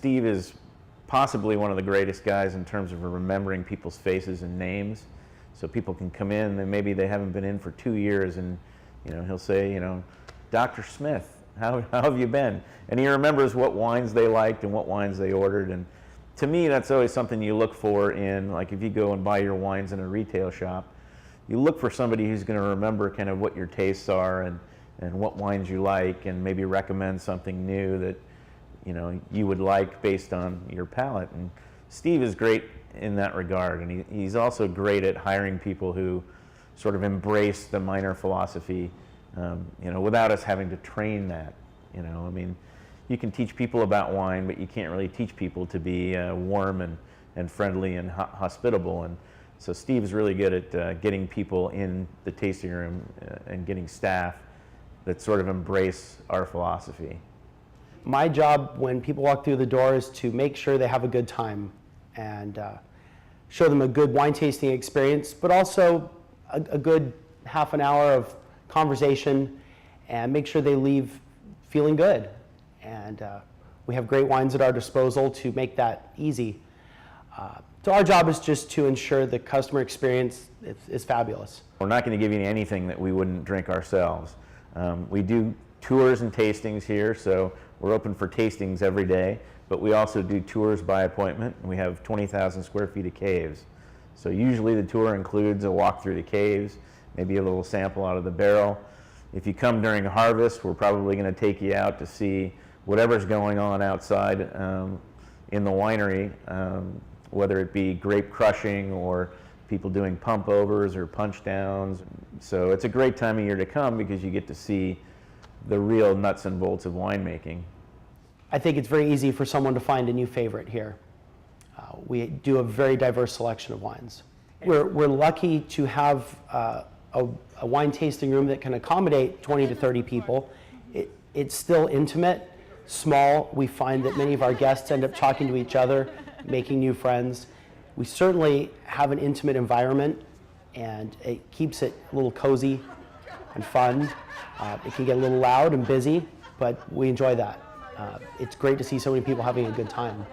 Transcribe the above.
Steve is possibly one of the greatest guys in terms of remembering people's faces and names. So people can come in and maybe they haven't been in for 2 years, and he'll say, Dr. Smith, how have you been? And he remembers what wines they liked and what wines they ordered. And to me, that's always something you look for in, like, if you go and buy your wines in a retail shop, you look for somebody who's going to remember kind of what your tastes are and what wines you like, and maybe recommend something new that you would like based on your palate. And Steve is great in that regard, and he's also great at hiring people who sort of embrace the minor philosophy, without us having to train that. I mean, you can teach people about wine, but you can't really teach people to be warm and friendly and hospitable. And so Steve's really good at getting people in the tasting room and getting staff that sort of embrace our philosophy. My job when people walk through the door is to make sure they have a good time and show them a good wine tasting experience, but also a good half an hour of conversation, and make sure they leave feeling good. And we have great wines at our disposal to make that easy. So our job is just to ensure the customer experience is fabulous. We're not going to give you anything that we wouldn't drink ourselves. We do tours and tastings here, so we're open for tastings every day, but we also do tours by appointment. We have 20,000 square feet of caves. So usually the tour includes a walk through the caves, maybe a little sample out of the barrel. If you come during harvest, we're probably going to take you out to see whatever's going on outside in the winery, whether it be grape crushing or people doing pump overs or punch downs. So it's a great time of year to come because you get to see the real nuts and bolts of winemaking. I think it's very easy for someone to find a new favorite here. We do a very diverse selection of wines. We're lucky to have a wine tasting room that can accommodate 20 to 30 people. It's still intimate, small. We find that many of our guests end up talking to each other, making new friends. We certainly have an intimate environment, and it keeps it a little cozy and fun. It can get a little loud and busy, but we enjoy that. It's great to see so many people having a good time.